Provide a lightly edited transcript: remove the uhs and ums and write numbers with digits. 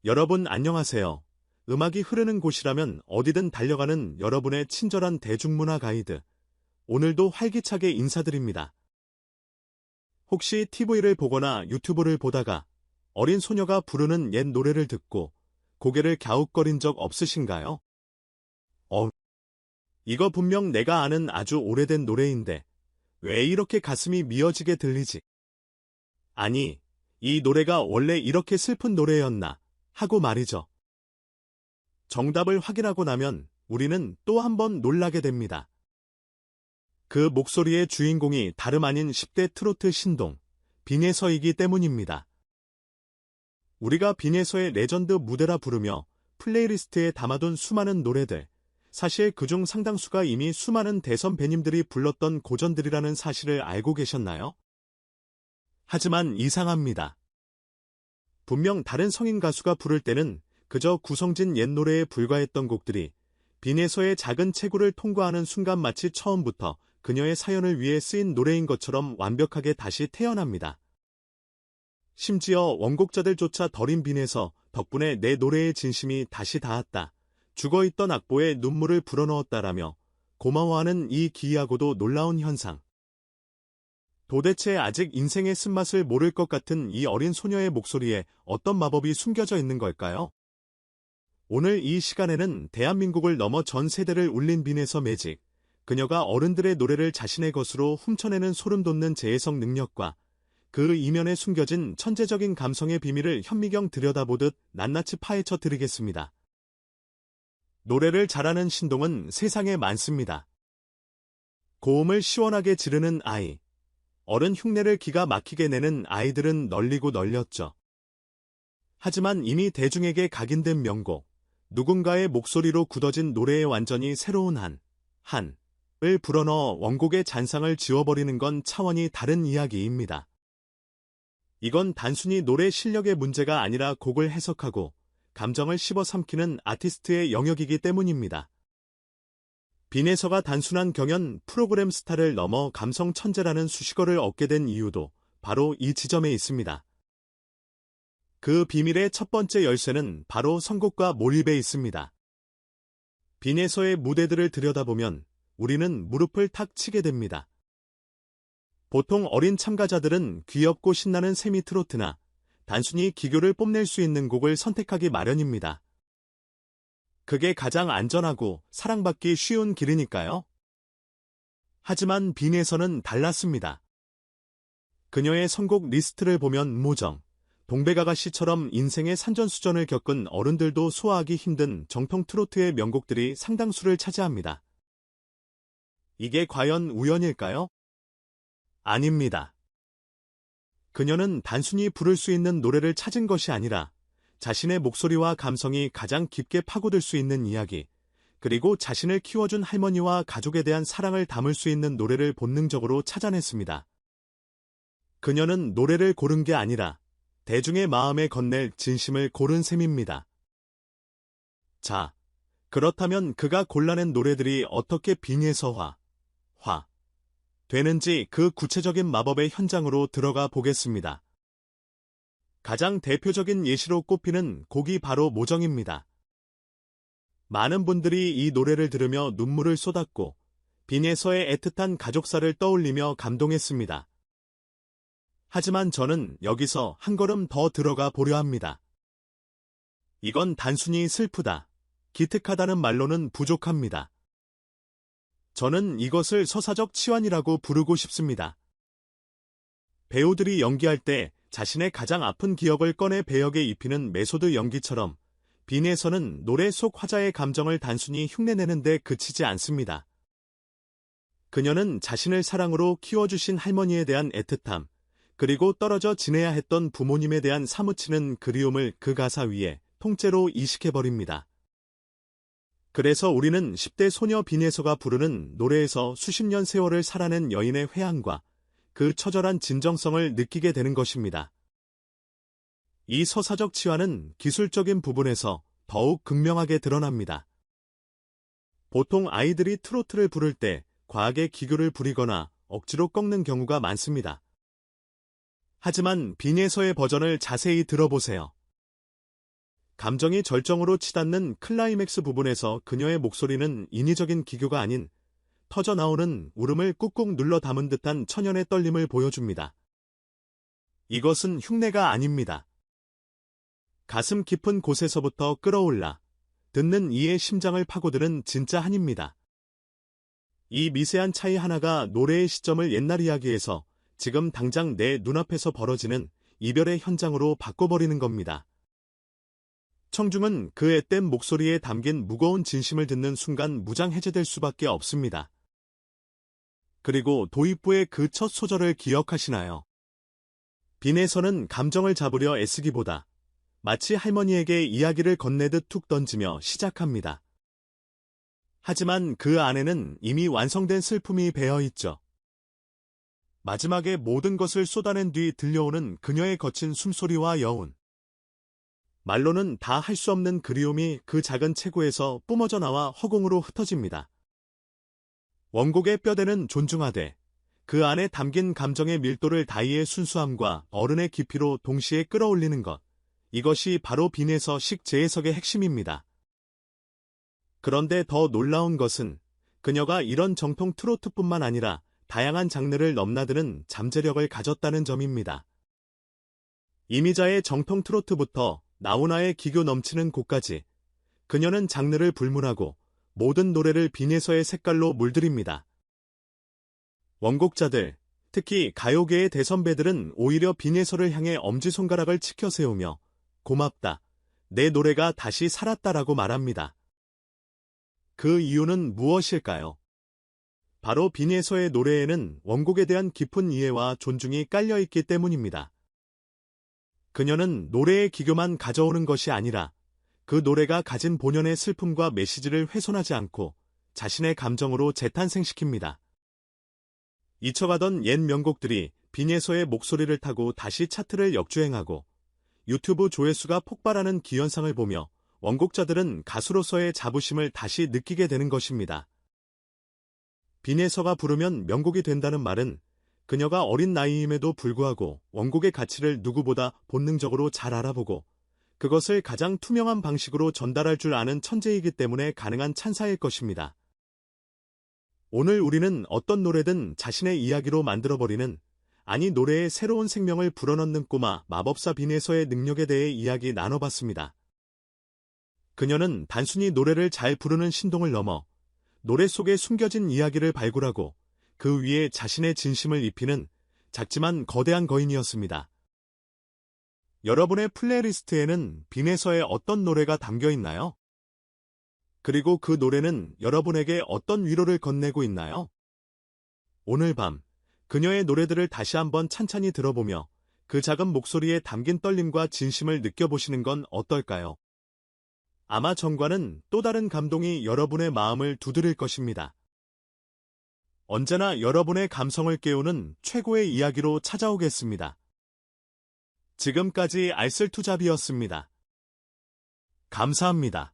여러분 안녕하세요. 음악이 흐르는 곳이라면 어디든 달려가는 여러분의 친절한 대중문화 가이드. 오늘도 활기차게 인사드립니다. 혹시 TV를 보거나 유튜브를 보다가 어린 소녀가 부르는 옛 노래를 듣고 고개를 갸웃거린 적 없으신가요? 이거 분명 내가 아는 아주 오래된 노래인데 왜 이렇게 가슴이 미어지게 들리지? 아니, 이 노래가 원래 이렇게 슬픈 노래였나? 하고 말이죠. 정답을 확인하고 나면 우리는 또 한 번 놀라게 됩니다. 그 목소리의 주인공이 다름 아닌 10대 트로트 신동, 빈에서이기 때문입니다. 우리가 빈에서의 레전드 무대라 부르며 플레이리스트에 담아둔 수많은 노래들, 사실 그중 상당수가 이미 수많은 대선배님들이 불렀던 고전들이라는 사실을 알고 계셨나요? 하지만 이상합니다. 분명 다른 성인 가수가 부를 때는 그저 구성진 옛 노래에 불과했던 곡들이 빈에서의 작은 체구를 통과하는 순간 마치 처음부터 그녀의 사연을 위해 쓰인 노래인 것처럼 완벽하게 다시 태어납니다. 심지어 원곡자들조차 덜인 빈에서 덕분에 내 노래의 진심이 다시 닿았다. 죽어있던 악보에 눈물을 불어넣었다라며 고마워하는 이 기이하고도 놀라운 현상. 도대체 아직 인생의 쓴맛을 모를 것 같은 이 어린 소녀의 목소리에 어떤 마법이 숨겨져 있는 걸까요? 오늘 이 시간에는 대한민국을 넘어 전 세대를 울린 빈에서 매직, 그녀가 어른들의 노래를 자신의 것으로 훔쳐내는 소름돋는 재해석 능력과 그 이면에 숨겨진 천재적인 감성의 비밀을 현미경 들여다보듯 낱낱이 파헤쳐 드리겠습니다. 노래를 잘하는 신동은 세상에 많습니다. 고음을 시원하게 지르는 아이, 어른 흉내를 기가 막히게 내는 아이들은 널리고 널렸죠. 하지만 이미 대중에게 각인된 명곡, 누군가의 목소리로 굳어진 노래에 완전히 새로운 한을 불어넣어 원곡의 잔상을 지워버리는 건 차원이 다른 이야기입니다. 이건 단순히 노래 실력의 문제가 아니라 곡을 해석하고 감정을 씹어삼키는 아티스트의 영역이기 때문입니다. 빈에서가 단순한 경연 프로그램 스타를 넘어 감성 천재라는 수식어를 얻게 된 이유도 바로 이 지점에 있습니다. 그 비밀의 첫 번째 열쇠는 바로 선곡과 몰입에 있습니다. 빈에서의 무대들을 들여다보면 우리는 무릎을 탁 치게 됩니다. 보통 어린 참가자들은 귀엽고 신나는 세미트로트나 단순히 기교를 뽐낼 수 있는 곡을 선택하기 마련입니다. 그게 가장 안전하고 사랑받기 쉬운 길이니까요. 하지만 빈에서는 달랐습니다. 그녀의 선곡 리스트를 보면 모정, 동백아가씨처럼 인생의 산전수전을 겪은 어른들도 소화하기 힘든 정통 트로트의 명곡들이 상당수를 차지합니다. 이게 과연 우연일까요? 아닙니다. 그녀는 단순히 부를 수 있는 노래를 찾은 것이 아니라 자신의 목소리와 감성이 가장 깊게 파고들 수 있는 이야기, 그리고 자신을 키워준 할머니와 가족에 대한 사랑을 담을 수 있는 노래를 본능적으로 찾아냈습니다. 그녀는 노래를 고른 게 아니라 대중의 마음에 건넬 진심을 고른 셈입니다. 자, 그렇다면 그가 골라낸 노래들이 어떻게 빈에서 되는지 그 구체적인 마법의 현장으로 들어가 보겠습니다. 가장 대표적인 예시로 꼽히는 곡이 바로 모정입니다. 많은 분들이 이 노래를 들으며 눈물을 쏟았고 빈에서의 애틋한 가족사를 떠올리며 감동했습니다. 하지만 저는 여기서 한 걸음 더 들어가 보려 합니다. 이건 단순히 슬프다, 기특하다는 말로는 부족합니다. 저는 이것을 서사적 치환이라고 부르고 싶습니다. 배우들이 연기할 때 자신의 가장 아픈 기억을 꺼내 배역에 입히는 메소드 연기처럼 빈에서는 노래 속 화자의 감정을 단순히 흉내내는 데 그치지 않습니다. 그녀는 자신을 사랑으로 키워주신 할머니에 대한 애틋함, 그리고 떨어져 지내야 했던 부모님에 대한 사무치는 그리움을 그 가사 위에 통째로 이식해버립니다. 그래서 우리는 10대 소녀 빈에서가 부르는 노래에서 수십 년 세월을 살아낸 여인의 회한과 그 처절한 진정성을 느끼게 되는 것입니다. 이 서사적 치환은 기술적인 부분에서 더욱 극명하게 드러납니다. 보통 아이들이 트로트를 부를 때 과하게 기교를 부리거나 억지로 꺾는 경우가 많습니다. 하지만 빈에서의 버전을 자세히 들어보세요. 감정이 절정으로 치닫는 클라이맥스 부분에서 그녀의 목소리는 인위적인 기교가 아닌 터져나오는 울음을 꾹꾹 눌러 담은 듯한 천연의 떨림을 보여줍니다. 이것은 흉내가 아닙니다. 가슴 깊은 곳에서부터 끌어올라 듣는 이의 심장을 파고드는 진짜 한입니다. 이 미세한 차이 하나가 노래의 시점을 옛날 이야기에서 지금 당장 내 눈앞에서 벌어지는 이별의 현장으로 바꿔버리는 겁니다. 청중은 그 앳된 목소리에 담긴 무거운 진심을 듣는 순간 무장해제될 수밖에 없습니다. 그리고 도입부의 그 첫 소절을 기억하시나요? 빈에서는 감정을 잡으려 애쓰기보다 마치 할머니에게 이야기를 건네듯 툭 던지며 시작합니다. 하지만 그 안에는 이미 완성된 슬픔이 배어있죠. 마지막에 모든 것을 쏟아낸 뒤 들려오는 그녀의 거친 숨소리와 여운. 말로는 다 할 수 없는 그리움이 그 작은 체구에서 뿜어져 나와 허공으로 흩어집니다. 원곡의 뼈대는 존중하되 그 안에 담긴 감정의 밀도를 다이의 순수함과 어른의 깊이로 동시에 끌어올리는 것. 이것이 바로 빈에서식 재해석의 핵심입니다. 그런데 더 놀라운 것은 그녀가 이런 정통 트로트뿐만 아니라 다양한 장르를 넘나드는 잠재력을 가졌다는 점입니다. 이미자의 정통 트로트부터 나훈아의 기교 넘치는 곡까지 그녀는 장르를 불문하고 모든 노래를 빈에서의 색깔로 물들입니다. 원곡자들, 특히 가요계의 대선배들은 오히려 빈에서를 향해 엄지손가락을 치켜 세우며 고맙다, 내 노래가 다시 살았다라고 말합니다. 그 이유는 무엇일까요? 바로 빈에서의 노래에는 원곡에 대한 깊은 이해와 존중이 깔려있기 때문입니다. 그녀는 노래의 기교만 가져오는 것이 아니라 그 노래가 가진 본연의 슬픔과 메시지를 훼손하지 않고 자신의 감정으로 재탄생시킵니다. 잊혀가던 옛 명곡들이 빈에서의 목소리를 타고 다시 차트를 역주행하고 유튜브 조회수가 폭발하는 기현상을 보며 원곡자들은 가수로서의 자부심을 다시 느끼게 되는 것입니다. 빈에서가 부르면 명곡이 된다는 말은 그녀가 어린 나이임에도 불구하고 원곡의 가치를 누구보다 본능적으로 잘 알아보고 그것을 가장 투명한 방식으로 전달할 줄 아는 천재이기 때문에 가능한 찬사일 것입니다. 오늘 우리는 어떤 노래든 자신의 이야기로 만들어버리는, 아니 노래에 새로운 생명을 불어넣는 꼬마 마법사 빈에서의 능력에 대해 이야기 나눠봤습니다. 그녀는 단순히 노래를 잘 부르는 신동을 넘어 노래 속에 숨겨진 이야기를 발굴하고 그 위에 자신의 진심을 입히는 작지만 거대한 거인이었습니다. 여러분의 플레이리스트에는 빈에서의 어떤 노래가 담겨 있나요? 그리고 그 노래는 여러분에게 어떤 위로를 건네고 있나요? 오늘 밤 그녀의 노래들을 다시 한번 찬찬히 들어보며 그 작은 목소리에 담긴 떨림과 진심을 느껴보시는 건 어떨까요? 아마 정과는 또 다른 감동이 여러분의 마음을 두드릴 것입니다. 언제나 여러분의 감성을 깨우는 최고의 이야기로 찾아오겠습니다. 지금까지 알쓸투잡이었습니다. 감사합니다.